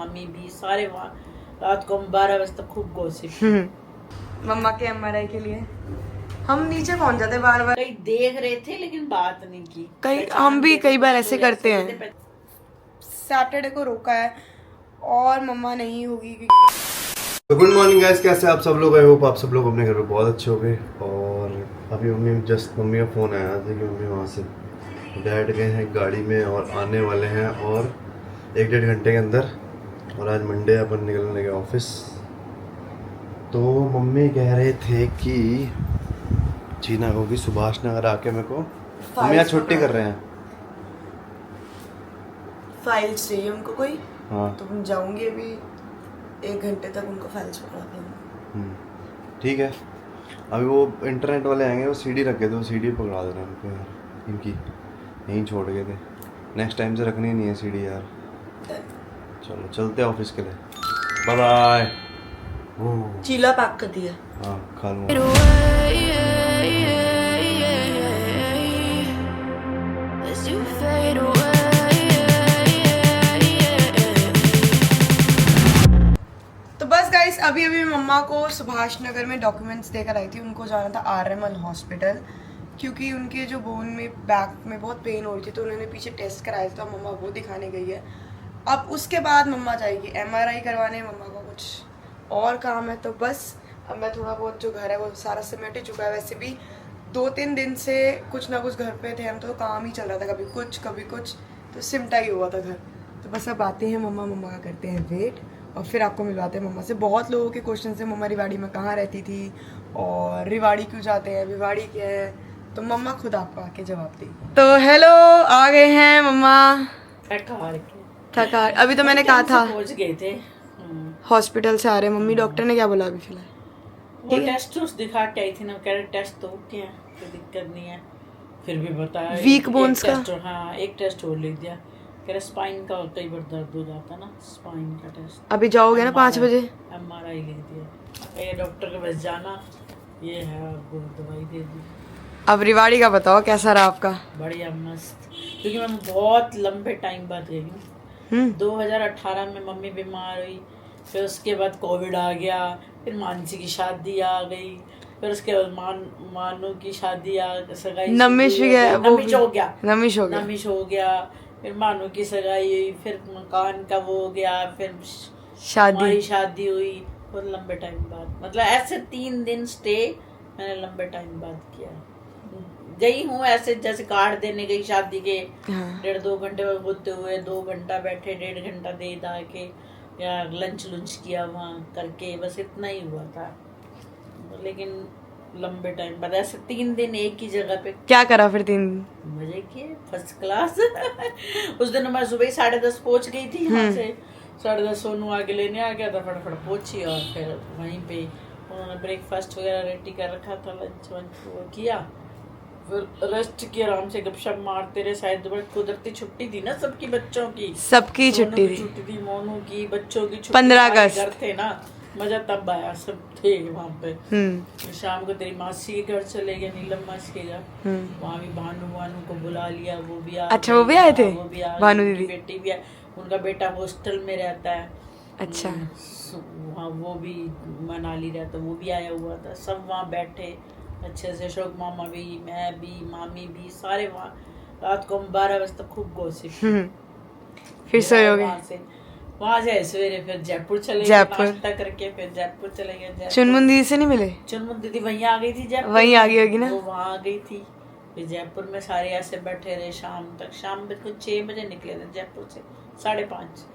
मामी भी सारे वहाँ रात को हम 12 बजे तक खूब गॉसिप। मम्मा के MRI के लिए हम नीचे पहुंच जाते बार बार, कई देख रहे थे लेकिन बात नहीं की। कई हम भी कई बार ऐसे करते हैं। सैटरडे को रोका है और मम्मा नहीं होगी। तो गुड मॉर्निंग गाइस, कैसे आप सब लोग? आई होप आप सब लोग अपने घर पे बहुत अच्छे हो गए। और अभी मम्मी का फ़ोन आया था कि मम्मी वहाँ से बैठ गए हैं गाड़ी में और आने वाले हैं और 1-1.5 घंटे के अंदर। और आज मंडे अपन निकलने लगे ऑफिस। तो मम्मी कह रहे थे कि जीना होगी सुभाष नगर आके मेरे को, मम्मी आज छुट्टी कर रहे हैं, फाइल्स चाहिए उनको कोई। हाँ तो हम जाऊंगी अभी 1 घंटे तक उनको फाइल्स पकड़ा देंगे। ठीक है। अभी वो इंटरनेट वाले आएंगे, वो सीडी रखे थे, वो सीडी पकड़ा देना उनको यार, इनकी यहीं छोड़ गए थे। नेक्स्ट टाइम से रखनी नहीं है सीडी यार। चलो चलते हैं ऑफिस के लिए, बाय बाय। चीला पैक कर दिया। हाँ खा लूँगा। तो बस गाइस अभी मम्मा को सुभाष नगर में डॉक्यूमेंट्स देकर आई थी। उनको जाना था RML हॉस्पिटल क्योंकि उनके जो बोन में बैक में बहुत पेन हो रही थी, तो उन्होंने पीछे टेस्ट कराया था, तो मम्मा वो दिखाने गई है। अब उसके बाद मम्मा जाएगी MRI करवाने। मम्मा को कुछ और काम है, तो बस अब मैं थोड़ा बहुत जो घर है वो सारा समेट ही चुका है। वैसे भी 2-3 दिन से कुछ ना कुछ घर पे थे हम, तो काम ही चल रहा था, कभी कुछ तो सिमटा ही हुआ था घर। तो बस अब आते हैं मम्मा का करते हैं वेट और फिर आपको मिलवाते हैं मम्मा से। बहुत लोगों के क्वेश्चन है, मम्मा रिवाड़ी में कहाँ रहती थी और रिवाड़ी क्यों जाते हैं, रिवाड़ी क्या है, तो मम्मा खुद आपको आके जवाब देगी। तो हेलो, आ गए हैं मम्मा। थका अभी तो मैंने कहा था पहुंच गए थे हॉस्पिटल से आ रहे हैं। मम्मी डॉक्टर ने क्या बोला अभी फिलहाल? वो टेस्ट दिखा के आई थी ना, कह रहे टेस्ट तो ओके है, कोई दिक्कत नहीं है। फिर भी बताया वीक बोन्स का। हाँ एक टेस्ट और लिख दिया, कह रहे स्पाइन का कई बार दर्द हो जाता ना, स्पाइन का टेस्ट। अभी जाओगे ना 5 बजे? MRI लिख दिया, ये डॉक्टर के पास जाना, ये है आपको दवाई दे दी। अब रिवाड़ी का बताओ कैसा रहा आपका? बढ़िया मस्त, क्योंकि मैं बहुत लंबे टाइम बाद गई हूँ। 2018 में मम्मी बीमार हुई, फिर उसके बाद कोविड आ गया, फिर मानसी की शादी आ गई, फिर उसके बाद मानू की शादी आ सगाई, नमिश हो गया, फिर मानू की सगाई हुई, फिर मकान का वो हो गया, फिर हमारी शादी हुई बहुत लंबे टाइम बाद। मतलब ऐसे 3 दिन स्टे मैंने लंबे टाइम बाद किया। गई हूँ ऐसे जैसे कार्ड देने गई शादी के, 1.5-2 घंटे में होते हुए 2 घंटा बैठे, 1.5 घंटा दे दा के, या लंच किया वहाँ करके, बस इतना ही हुआ था। लेकिन लंबे टाइम बाद ऐसे 3 दिन एक ही जगह पे क्या करा फिर 3 दिन? मजे किए, फर्स्ट क्लास। उस दिन मैं सुबह 10:30 पहुंच गई थी यहाँ से, 10:30 सोनू आगे लेने आ गया था, फटाफट पहुंची और फिर वहीं पे उन्होंने ब्रेकफास्ट वगैरह रेडी कर रखा था, लंच वो किया, फिर रेस्ट की, आराम से गपशप मारते रहे। शायद कुदरती छुट्टी थी ना सबकी, बच्चों की सबकी छुट्टी थी, मोनू की, बच्चों की छुट्टी, 15 अगस्त घर थे ना, मजा तब आया, सब थे वहाँ पे। शाम को तेरी मासी के घर चले गए, नीलम मासी के घर, वहाँ भी भानु को बुला लिया, वो भी आ, अच्छा वो भी आए थे, वो भी आ, भानु दीदी बेटी भी, उनका बेटा हॉस्टल में रहता है। अच्छा वहाँ वो भी मनाली रहता, वो भी आया हुआ था, सब वहाँ बैठे अच्छे से, अशोक मामा भी, मैं भी, मामी भी, सारे वहाँ रात को हम 12 बजे तक खूब गॉसिप। फिर सोओगे? वहाँ से सवेरे फिर जयपुर चले गए, नाश्ता करके फिर जयपुर चले गए। चुनमुन दीदी से नहीं मिले? चुनमुन दीदी वहीं आ गई थी, जयपुर वहीं आ गई होगी ना, वो वहाँ आ गई थी। फिर जयपुर में सारे ऐसे बैठे रहे शाम तक, शाम को 6 बजे निकले थे जयपुर से, 5:30।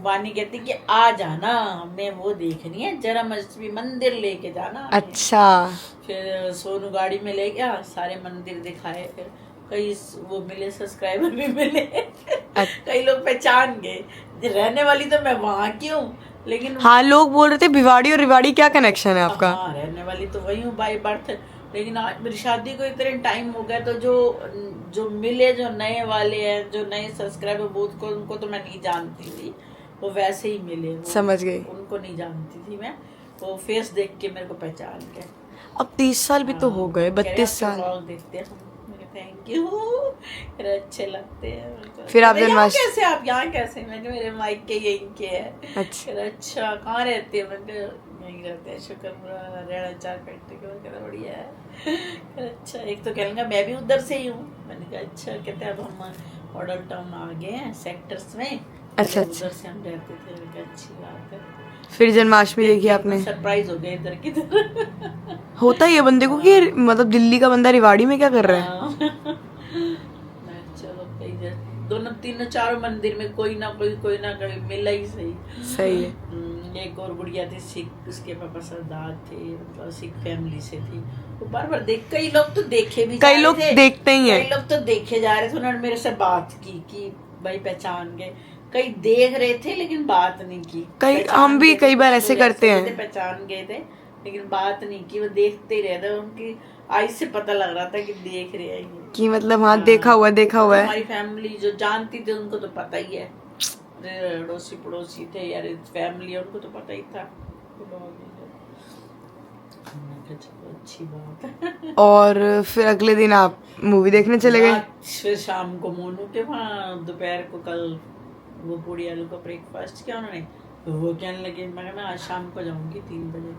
बानी कहती कि आ जाना, हमें वो देखनी है जरा मस्जिद मंदिर लेके जाना। अच्छा। फिर सोनू गाड़ी में ले गया, सारे मंदिर दिखाए, फिर कई वो मिले, सब्सक्राइबर भी मिले। कई लोग पहचान गए, रहने वाली तो मैं वहाँ की हूँ, लेकिन हाँ लोग बोल रहे थे भिवाड़ी और रिवाड़ी क्या कनेक्शन है आपका? हाँ रहने वाली तो वही हूँ बाय बर्थ, लेकिन आज मेरी शादी को इतने टाइम हो गया, तो जो मिले, जो नए वाले हैं, जो नए सब्सक्राइबर, बहुत को उनको तो मैं नहीं जानती थी, वो वैसे ही मिले, समझ गई, उनको नहीं जानती थी मैं, वो फेस देख के मेरे को पहचान गए। अब 30 साल भी तो हो गए, 32 साल। देखते हैं मेरे थैंक यू, अच्छे लगते हैं। फिर आप जन्माष्टमी कैसे, आप यहाँ कैसे? मैंने मेरे माइक के यहीं के है। अच्छा कहाँ रहते हैं? मैंने यहीं रहते हैं, शुक्रपुरा हरियाणा 4 फैक्ट्री के। कहता बढ़िया है। अच्छा, एक तो कहेंगे मैं भी उधर से ही हूँ। मैंने कहा अच्छा। कहते अब हम मॉडल टाउन आ गए हैं सेक्टर्स में। अच्छा, उधर से हम रहते थे। मैंने कहा अच्छी बात है। फिर जन्माष्टमी देखी आपने? सरप्राइज हो गया इधर की तरह। होता ही है बंदे को कि मतलब दिल्ली का बंदा रिवाड़ी में क्या कर रहा है। चलो कहीं दोनों तीनों चारों मंदिर में कोई ना कोई मिला ही सही है। एक और गुड़िया थी सिख, उसके पापा सरदार थे, मतलब सिख फैमिली से थी। वो बार बार देख, कई लोग तो देखे भी, कई लोग देखते ही हैं, कई लोग तो देखे जा रहे थे। उन्होंने मेरे से बात की कि भाई पहचान गए। कई देख रहे थे लेकिन बात नहीं की। कई हम भी कई बार ऐसे करते हैं, पहचान गए थे लेकिन बात नहीं की। वो देखते ही रहते, उनकी आई से पता लग रहा था कि देख रहे हैं कि मतलब हाँ देखा हुआ है। हमारी फैमिली जो जानती थी उनको तो पता ही है, अड़ोसी पड़ोसी थे यार, फैमिली है, उनको तो पता ही था। अच्छी बात है। और फिर अगले दिन आप मूवी देखने चले गए? फिर शाम को मोनू के वहाँ, दोपहर को कल वो पूड़ी आलू का ब्रेकफास्ट किया उन्होंने। तो वो कहने लगे, मैं आज शाम को जाऊंगी 3 बजे।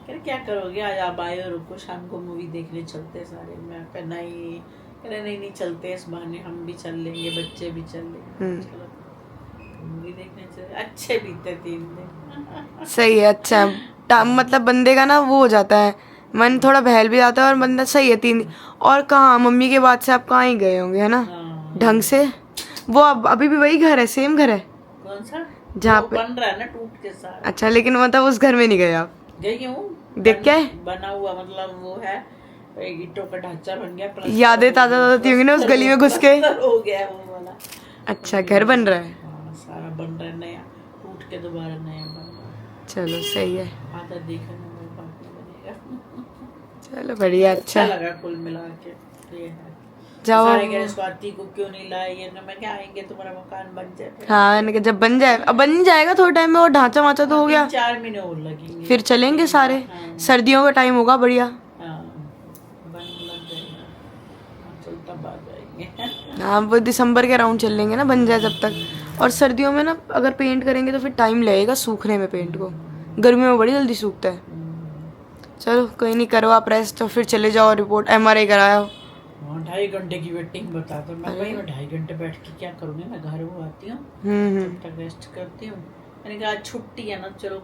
कह रहे क्या करोगे आज? आप आए हो, रुको शाम को मूवी देखने चलते सारे। मैं कहा नहीं। कह रहे नहीं चलते, इस बहाने हम भी चल लेंगे, बच्चे भी चल लेंगे। चलो मूवी देखने चले। अच्छे बीते 3 दिन। सही है, अच्छा। मतलब बंदे का ना वो हो जाता है, मन थोड़ा बहल भी जाता है और बंदा सही है 3 दिन। और कहाँ मम्मी के बाद से आप कहाँ ही गए होंगे, है ना? ढंग से। वो अब अभी भी वही घर है, सेम घर है? कौन सा? जहाँ पे बन रहा है ना, टूट के साथ। अच्छा, लेकिन मतलब उस घर में नहीं गए आप? गई हूँ, देख क्या है बना हुआ, मतलब वो है ईंटों का ढांचा बन गया। यादें ताजा होती होंगी ना उस गली में घुस के। हो गया वो वाला। अच्छा, घर बन रहा है? सारा बन रहा है नया, टूट के दोबारा नया बन रहा है। चलो सही है। आधा देखने में बाकी बनेगा। चलो बढ़िया, अच्छा लगा कुल मिला के। ये है जाओ। स्वाति को क्यों नहीं लाए? ये ना मैं क्या, आएंगे तुम्हारा मकान बन जाए। हाँ, जब बन जाए, अब बन जाएगा थोड़े टाइम में, और ढांचा वाचा तो हो गया। 4 महीने और लगेंगे, फिर चलेंगे सारे। सर्दियों का टाइम होगा बढ़िया। हाँ, वो दिसंबर के अराउंड चल लेंगे ना, बन जाए जब तक। और सर्दियों में ना अगर पेंट करेंगे तो फिर टाइम लगेगा सूखने में पेंट को, गर्मियों में बड़ी जल्दी सूखता है। चलो कोई नहीं, करो आप रेस्ट, तो फिर चले जाओ। रिपोर्ट MRI कराया हो? 2.5 घंटे की वेटिंग बता दो। मैं भाई 2.5 घंटे बैठ के क्या करूँगी? मैं घर वो आती हूँ, तब तक रेस्ट करती हूँ। मैंने कहा आज छुट्टी है ना, चलो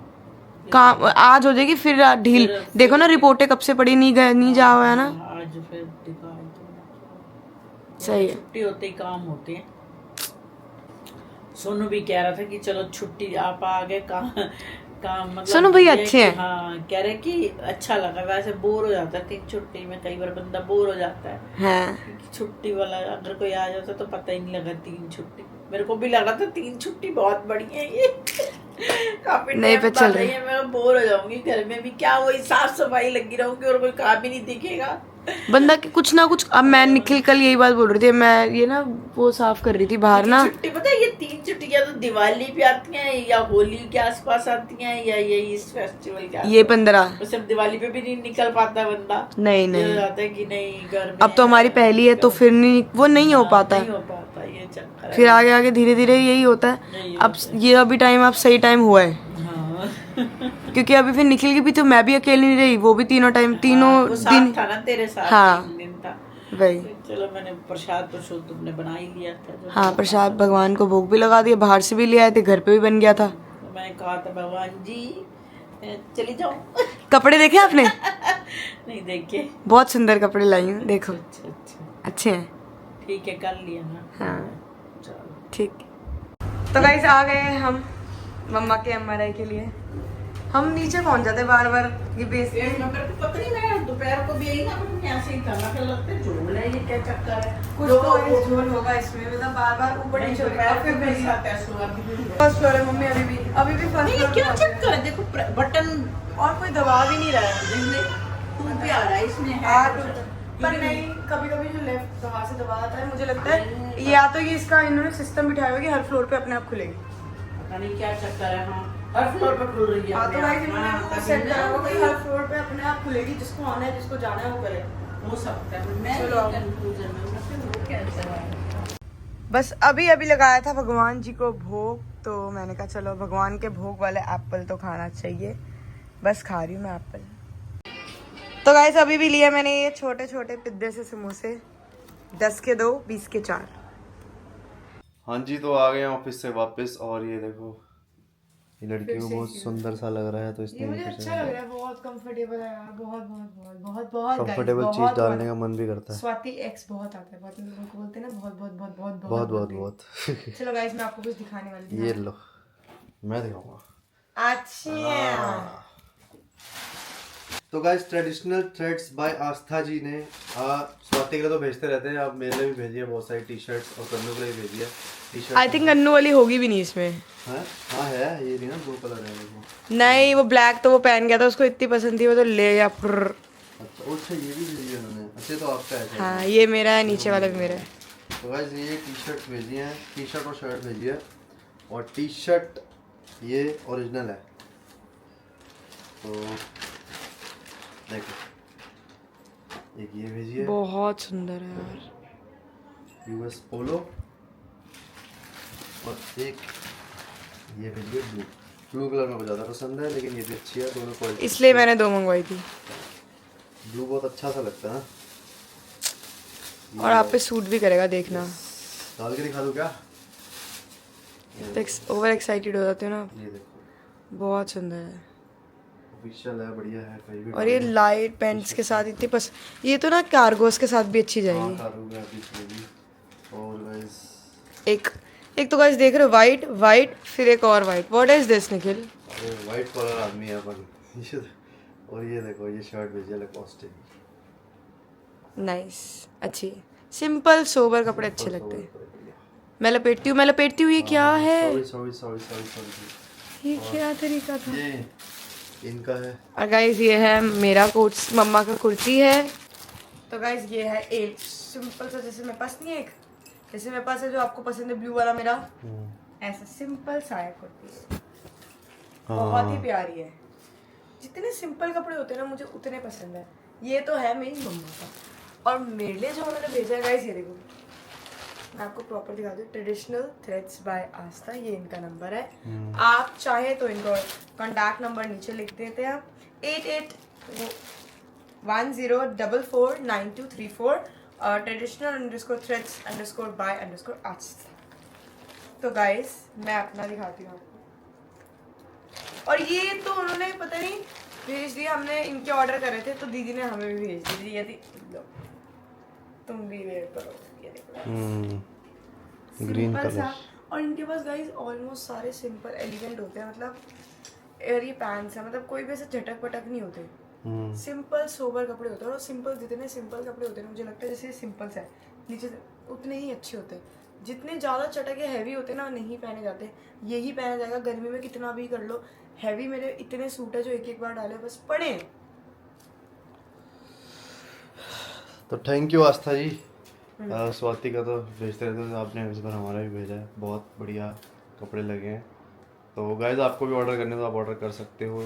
काम आज हो जाएगी, फिर ढील। देखो ना रिपोर्टें कब से पड़ी, नहीं जा हुआ है ना। आज फिर दिखा, सही है, छुट्टी होते ही काम होते हैं। सोनू भी कह रहा था कि चलो छुट्टी, आप आ गए। काम मतलब सोनू भैया अच्छे हैं। हाँ, कह रहे कि अच्छा लगा। वैसे बोर हो जाता है 3 छुट्टी में, कई बार बंदा बोर हो जाता है। हाँ। छुट्टी वाला अगर कोई आ जाता तो पता ही नहीं लगा 3 छुट्टी। मेरे को भी लगा था 3 छुट्टी बहुत बढ़िया है ये। काफी नहीं पे चल रही है। मैं बोर हो जाऊंगी घर में भी, क्या वही साफ सफाई लगी रहूंगी और कोई काम ही नहीं दिखेगा बंदा के कुछ ना कुछ। अब मैं निखिल कल यही बात बोल रही थी, मैं ये ना वो साफ कर रही थी बाहर ना। छुट्टी पता है, ये 3 छुट्टियां तो दिवाली पे आती हैं या होली के आसपास आती हैं या ये इस फेस्टिवल के आसपास। ये 15 तो सिर्फ दिवाली पे भी नहीं निकल पाता बंदा। नहीं जाता है कि नहीं घर में। अब तो हमारी पहली है तो फिर नहीं, वो नहीं हो पाता नहीं हो पाता, ये चक्कर है। फिर आगे आगे धीरे धीरे यही होता है। अब ये अभी टाइम अब सही टाइम हुआ है, क्योंकि अभी फिर निखिल की भी तो मैं भी अकेली नहीं रही, वो भी तीनों दिन था ना तेरे साथ। हाँ, दिन था वही। चलो मैंने प्रसाद तो तुमने बना ही लिया था। हाँ, प्रसाद भगवान को भोग भी लगा दिया, बाहर से भी ले आए थे, घर पे भी बन गया था। तो मैंने कहा था भगवान जी चली जाओ। कपड़े देखे आपने? नहीं देखे। बहुत सुंदर कपड़े लाई हूँ, देखो। अच्छे हैं। ठीक है, कर लिया ना। हाँ ठीक। तो गाइस आ गए हम मम्मा के MRI के लिए। हम नीचे पहुंच जाते बार बार, ये बेसमेंट। पता नहीं, मैं दोपहर को भी यही ना, ऐसे ही था ना, फिर लगता है झोल है, ये क्या चक्कर है? कुछ तो झोल होगा इसमें, मतलब बार बार ऊपर नीचे फिर मेरे साथ ऐसा हुआ। फर्स्ट फ्लोर है मम्मी, अभी भी फर्स्ट फ्लोर। क्या चक्कर है? देखो बटन और कोई दबा भी नहीं रहा है, टूट भी आ रहा है इसमें है। पर नहीं, कभी कभी जो लेफ्ट वहाँ से दबा आता है, मुझे लगता है या तो ये इसका इन्होंने सिस्टम बिठाया हुआ है कि हर फ्लोर पे अपने आप खुलेगी। पता नहीं क्या चक्कर है। हाँ, हर फ्लोर पे खुल रही है। हाँ, तो भाई इन्होंने सेट करा होगा कि हर फ्लोर पे अपने आप खुलेगी, जिसको आना है जिसको जाना है वो करे। हो सकता है, मैं चलो। कंफ्यूजन में हूँ, फिर वो कैसे है। बस अभी अभी लगाया था भगवान जी को भोग, तो मैंने कहा चलो भगवान के भोग वाले एप्पल तो खाना चाहिए। बस खा रही हूँ मैं एप्पल। तो गाइस अभी भी लिया मैंने ये छोटे छोटे पिद्दे से समोसे, 10 के 2, 20 के 4। हाँ जी, तो आ गए ऑफिस से वापस और ये देखो, ये लड़की को बहुत सुंदर सा लग रहा है, तो इसने मुझे अच्छा लग रहा है, बहुत कंफर्टेबल है यार, बहुत बहुत बहुत बहुत बहुत कंफर्टेबल चीज डालने का मन भी करता है। स्वाति एक्स बहुत आता है, बहुत लोगों को बोलते हैं ना, बहुत बहुत बहुत बहुत बहुत बहुत बहुत। चलो गाइस मैं आपको कुछ दिखाने वाली थी। ये लो, मैं दिखाऊंगा। अच्छा तो गाइस ट्रेडिशनल थ्रेड्स बाय आस्था जी ने स्वाति के लिए तो भेजते रहते हैं, अब मेरे लिए भी भेजी है बहुत सारी टी शर्ट्स, और कन्नू के लिए भी भेजी है T shirt. I think Annu वाली होगी भी नहीं इसमें। हाँ है, ये नहीं ना, ब्लू कलर है देखो। नहीं वो ब्लैक तो वो पहन गया था, उसको इतनी पसंद थी वो तो ले या फिर। अच्छा ये भी भेजी है उन्होंने। अच्छा तो आपका है? हाँ ये मेरा है, नीचे वाला भी मेरा है। तो गाइस ये टी शर्ट भेजी है, टी शर्ट और शर्ट भेजी है, और टी शर्ट ये ओरिजिनल है, तो देखो एक ये भेजी है, बहुत सुंदर है यार, यूएस पोलो, और एक ये भेजी है ब्लू। ब्लू कलर मेरे को ज़्यादा पसंद है, लेकिन ये भी अच्छी है, दोनों क्वालिटी। इसलिए मैंने 2 मंगवाई थी। ब्लू बहुत अच्छा सा लगता है ना, और आप पे सूट भी करेगा, देखना। डाल के दिखा दूँ क्या? ओवर एक्साइटेड हो जाते हो ना, ये देखो बहुत सुंदर है। ऑफिशियल है, बढ़िया है, कहीं भी और ये लाइट पैंट्स के साथ इतनी ये तो ना कार्गोस के साथ भी अच्छी जाएगी। और गाइस एक तो गाइस देख रहे हो, वाइट फिर एक और white. What is this Nikhil? White colour आदमी है अपन। और ये देखो, ये शर्ट भेजी है लैकोस्टे की। नाइस, अच्छी सिंपल सोबर कपड़े अच्छे लगते हैं। मैं लपेटती हूँ। ये क्या है? सॉरी। ये क्या तरीका था? ये इनका है। और गाइस ये है मेरा कोट, मम्मा का कुर्ती है। तो गाइस ये है एक सिंपल सा, जैसे मेरे पास नहीं है, एक जैसे मेरे पास है जो आपको पसंद है ब्लू वाला मेरा, ऐसा सिंपल सा है कुर्ती है। बहुत ही प्यारी है। जितने सिंपल कपड़े होते हैं ना मुझे उतने पसंद है। ये तो है मेरी मम्मा का, और मेरे लिए जो उन्होंने भेजा है गाइस ये देखो, मैं आपको प्रॉपर दिखा दूँ। ट्रेडिशनल थ्रेड्स बाय आस्था, ये इनका नंबर है। आप चाहे तो इनको कॉन्टैक्ट नंबर नीचे लिख देते हैं, 8810449234, traditional_threads_by_आस्था। तो गाइस मैं अपना दिखाती हूँ आपको। और ये तो उन्होंने पता नहीं भेज दिया, हमने इनके ऑर्डर करे थे तो दीदी ने हमें भी भेज दी थी। लो तुम भी वेयर करो, ये देखो ग्रीन कलर। और इनके पास गाइस ऑलमोस्ट सारे सिंपल एलिगेंट होते हैं, मतलब एयर ये पैंट्स है, मतलब कोई भी ऐसे झटक पटक नहीं होते, सिंपल सोबर कपड़े होते हैं। और सिंपल जितने सिंपल कपड़े होते हैं मुझे लगता है जैसे सिंपल है नीचे उतने ही अच्छे होते हैं। जितने ज़्यादा चटके हैवी होते हैं ना नहीं पहने जाते, यही पहना जाएगा गर्मी में, कितना भी कर लो। हैवी मेरे इतने सूट है जो एक बार डाले बस पड़े। तो थैंक यू आस्था जी। स्वाति का तो भेजते रहते थे, आपने इस बार हमारा भी भेजा है, बहुत बढ़िया कपड़े लगे हैं। तो गाइस आपको भी ऑर्डर करने तो आप ऑर्डर कर सकते हो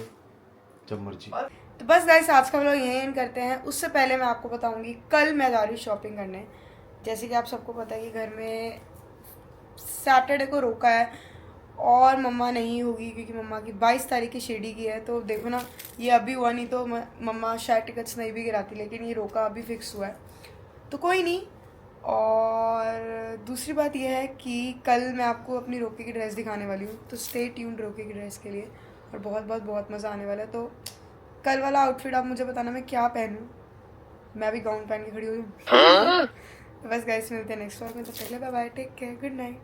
जब मर्जी। तो बस गाइस आज का व्लॉग यहीं एंड करते हैं। उससे पहले मैं आपको बताऊंगी कल मैं जा रही हूँ शॉपिंग करने। जैसे कि आप सबको पता है कि घर में सैटरडे को रोका है और मम्मा नहीं होगी, क्योंकि मम्मा की 22 तारीख की शिरडी की है। तो देखो ना, ये अभी हुआ नहीं तो मम्मा शायद टिकट्स नहीं भी गिराती, लेकिन ये रोका अभी फिक्स हुआ है तो कोई नहीं। और दूसरी बात यह है कि कल मैं आपको अपनी रोके की ड्रेस दिखाने वाली हूँ, तो स्टे ट्यून्ड रोके की ड्रेस के लिए। और बहुत बहुत बहुत मज़ा आने वाला है। तो कल वाला आउटफिट आप मुझे बताना मैं क्या पहनूँ, मैं भी गाउन पहन के खड़ी हुई हूँ। तो बस गाइस मिलते हैं नेक्स्ट व्लॉग में, तो पहले bye bye, take care, good night.